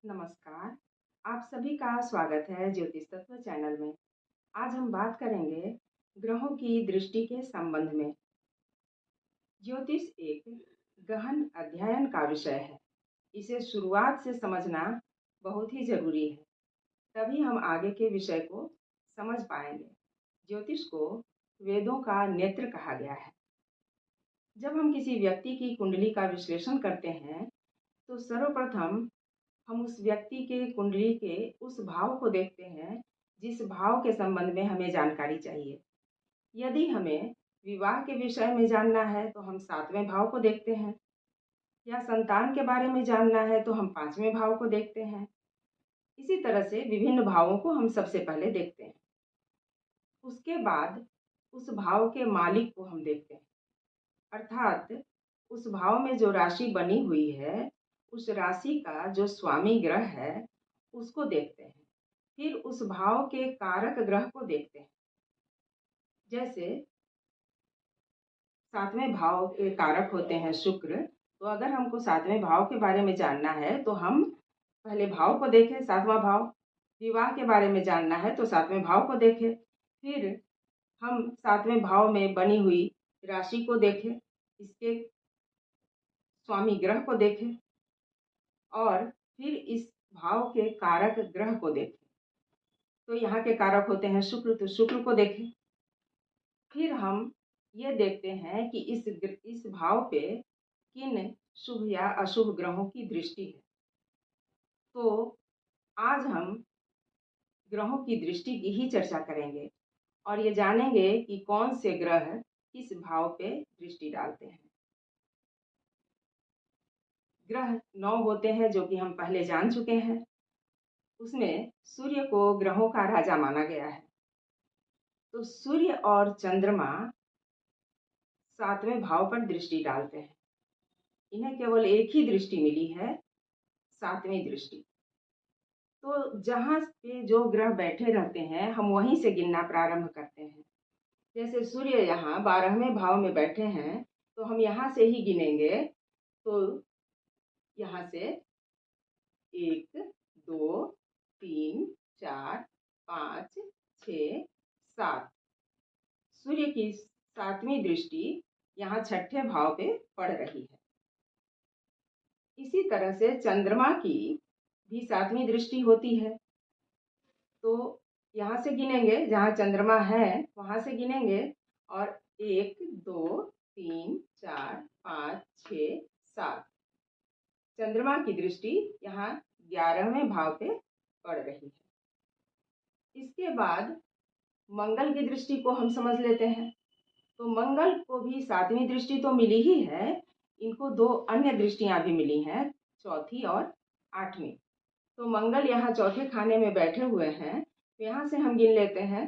नमस्कार। आप सभी का स्वागत है ज्योतिष तत्व चैनल में। आज हम बात करेंगे ग्रहों की दृष्टि के संबंध में। ज्योतिष एक गहन अध्ययन का विषय है। इसे शुरुआत से समझना बहुत ही जरूरी है, तभी हम आगे के विषय को समझ पाएंगे। ज्योतिष को वेदों का नेत्र कहा गया है। जब हम किसी व्यक्ति की कुंडली का विश्लेषण करते हैं तो सर्वप्रथम हम उस व्यक्ति के कुंडली के उस भाव को देखते हैं जिस भाव के संबंध में हमें जानकारी चाहिए। यदि हमें विवाह के विषय में जानना है तो हम 7वें भाव को देखते हैं, या संतान के बारे में जानना है तो हम 5वें भाव को देखते हैं। इसी तरह से विभिन्न भावों को हम सबसे पहले देखते हैं। उसके बाद उस भाव के मालिक को हम देखते हैं, अर्थात उस भाव में जो राशि बनी हुई है उस राशि का जो स्वामी ग्रह है उसको देखते हैं। फिर उस भाव के कारक ग्रह को देखते हैं। जैसे 7वें भाव के कारक होते हैं शुक्र, तो अगर हमको 7वें भाव के बारे में जानना है तो हम पहले भाव को देखें, 7वां भाव। विवाह के बारे में जानना है तो 7वें भाव को देखें। फिर हम 7वें भाव में बनी हुई राशि को देखें, इसके स्वामी ग्रह को देखें और फिर इस भाव के कारक ग्रह को देखें। तो यहाँ के कारक होते हैं शुक्र, तो शुक्र को देखें। फिर हम ये देखते हैं कि इस भाव पे किन शुभ या अशुभ ग्रहों की दृष्टि है। तो आज हम ग्रहों की दृष्टि की ही चर्चा करेंगे और ये जानेंगे कि कौन से ग्रह किस भाव पे दृष्टि डालते हैं। ग्रह 9 होते हैं जो कि हम पहले जान चुके हैं। उसमें सूर्य को ग्रहों का राजा माना गया है। तो सूर्य और चंद्रमा 7वें भाव पर दृष्टि डालते हैं। इन्हें केवल एक ही दृष्टि मिली है, 7वीं दृष्टि। तो जहाँ पे जो ग्रह बैठे रहते हैं हम वहीं से गिनना प्रारंभ करते हैं। जैसे सूर्य यहाँ 12वें भाव में बैठे हैं तो हम यहाँ से ही गिनेंगे। तो यहाँ से 1 2 3 4 5 6 7, सूर्य की 7वीं दृष्टि यहाँ 6ठे भाव पे पड़ रही है। इसी तरह से चंद्रमा की भी 7वीं दृष्टि होती है। तो यहाँ से गिनेंगे, जहाँ चंद्रमा है वहां से गिनेंगे और 1 2 3 4 5 6 7, चंद्रमा की दृष्टि यहाँ 11वें भाव पे पड़ रही है। इसके बाद मंगल की दृष्टि को हम समझ लेते हैं। तो मंगल को भी 7वीं दृष्टि तो मिली ही है, इनको 2 अन्य दृष्टियां भी मिली हैं, चौथी और 8वीं। तो मंगल यहाँ चौथे खाने में बैठे हुए हैं, तो यहाँ से हम गिन लेते हैं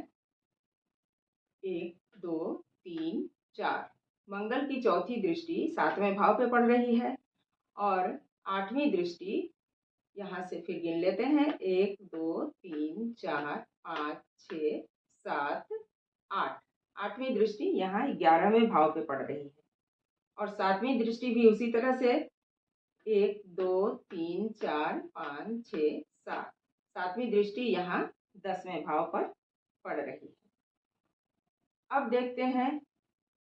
1 2 3 4, मंगल की चौथी दृष्टि 7वें भाव पे पड़ रही है और 8वीं दृष्टि यहाँ से फिर गिन लेते हैं 1 2 3 4 5 6 7 8, 8वीं दृष्टि यहाँ 11वें भाव पे पड़ रही है और 7वीं दृष्टि भी उसी तरह से 1 2 3 4 5 6 7, 7वीं दृष्टि यहाँ 10वें भाव पर पड़ रही है। अब देखते हैं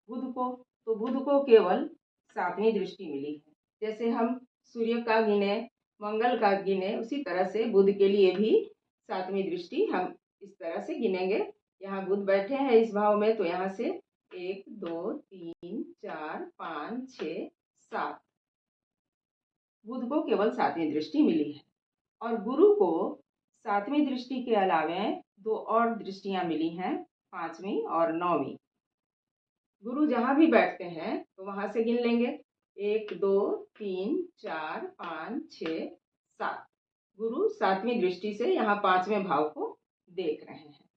बुध को। तो बुध को केवल 7वीं दृष्टि मिली है। जैसे हम सूर्य का गिने, मंगल का गिने, उसी तरह से बुध के लिए भी 7वीं दृष्टि हम इस तरह से गिनेंगे। यहाँ बुध बैठे हैं इस भाव में, तो यहाँ से 1 2 3 4 5 6 7, बुध को केवल 7वीं दृष्टि मिली है। और गुरु को 7वीं दृष्टि के अलावे 2 और दृष्टियां मिली हैं, 5वीं और 9वीं। गुरु जहां भी बैठते हैं तो वहां से गिन लेंगे 1 2 3 4 5 6 7, गुरु 7वीं दृष्टि से यहाँ 5वें भाव को देख रहे हैं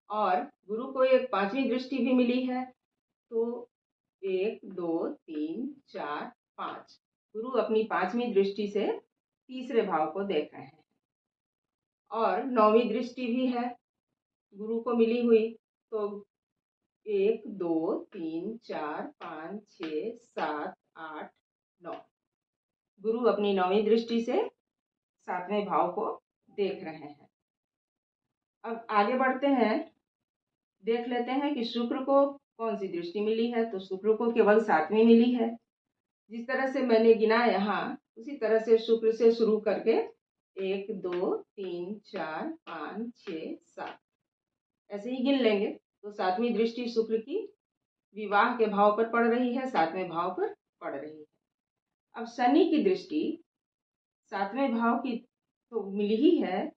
और गुरु को एक 5वीं दृष्टि भी मिली है। तो 1 2 3 4 5, गुरु अपनी 5वीं दृष्टि से तीसरे भाव को देख रहे हैं और 9वीं दृष्टि भी है गुरु को मिली हुई। तो 1 2 3 4 5 6 7 8 9, गुरु अपनी 9वीं दृष्टि से सातवें भाव को देख रहे हैं। अब आगे बढ़ते हैं, देख लेते हैं कि शुक्र को कौन सी दृष्टि मिली है। तो शुक्र को केवल सातवीं मिली है। जिस तरह से मैंने गिना यहाँ, उसी तरह से शुक्र से शुरू करके 1 2 3 4 5 6 7 ऐसे ही गिन लेंगे। तो सातवीं दृष्टि शुक्र की विवाह के भाव पर पड़ रही है, सातवें भाव पर पड़ रही है। अब शनि की दृष्टि सातवें भाव की तो मिली ही है,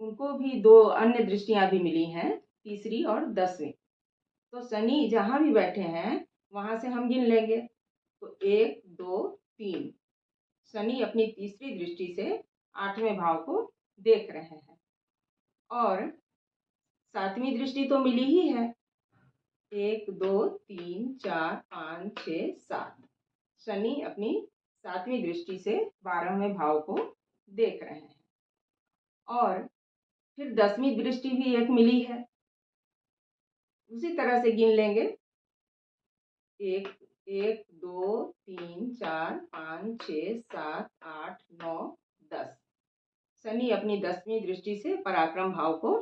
उनको भी दो अन्य दृष्टियां भी मिली हैं, तीसरी और 10वीं। तो शनि जहां भी बैठे हैं वहां से हम गिन लेंगे। तो 1 2 3 शनि अपनी तीसरी दृष्टि से आठवें भाव को देख रहे हैं। और सातवीं दृष्टि तो मिली ही है, 1 2 3 4 5 6 7 शनि अपनी सातवीं दृष्टि से 12वें भाव को देख रहे हैं। और फिर 10वीं दृष्टि भी एक मिली है, उसी तरह से गिन लेंगे। 1 1 2 3 4 5 6 7 8 9 10 शनि अपनी 10वीं दृष्टि से पराक्रम भाव को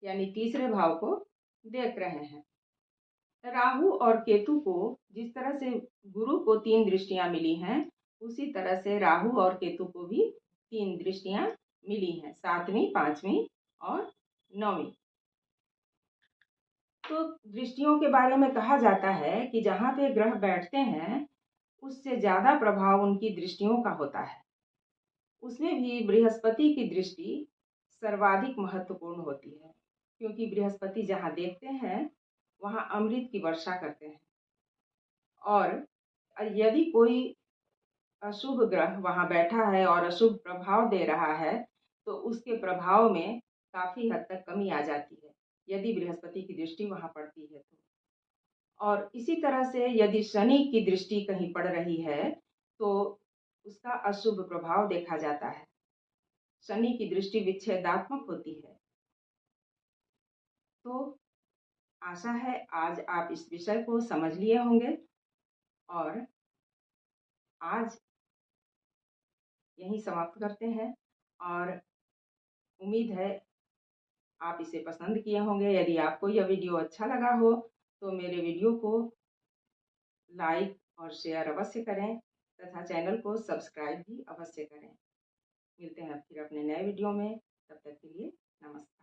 यानी तीसरे भाव को देख रहे हैं। राहु और केतु को जिस तरह से गुरु को 3 दृष्टियां मिली हैं, उसी तरह से राहु और केतु को भी 3 दृष्टियां मिली हैं, 7वीं 5वीं और 9वीं। तो दृष्टियों के बारे में कहा जाता है कि जहाँ पे ग्रह बैठते हैं उससे ज्यादा प्रभाव उनकी दृष्टियों का होता है। उसमें भी बृहस्पति की दृष्टि सर्वाधिक महत्वपूर्ण होती है, क्योंकि बृहस्पति जहाँ देखते हैं वहाँ अमृत की वर्षा करते हैं। और यदि कोई अशुभ ग्रह वहाँ बैठा है और अशुभ प्रभाव दे रहा है, तो उसके प्रभाव में काफी हद तक कमी आ जाती है, यदि बृहस्पति की दृष्टि वहाँ पड़ती है तो। और इसी तरह से यदि शनि की दृष्टि कहीं पड़ रही है तो उसका अशुभ प्रभाव देखा जाता है। शनि की दृष्टि विच्छेदात्मक होती है। तो आशा है आज आप इस विषय को समझ लिए होंगे, और आज यहीं समाप्त करते हैं। और उम्मीद है आप इसे पसंद किए होंगे। यदि आपको यह वीडियो अच्छा लगा हो तो मेरे वीडियो को लाइक और शेयर अवश्य करें तथा चैनल को सब्सक्राइब भी अवश्य करें। मिलते हैं फिर अपने नए वीडियो में, तब तक के लिए नमस्कार।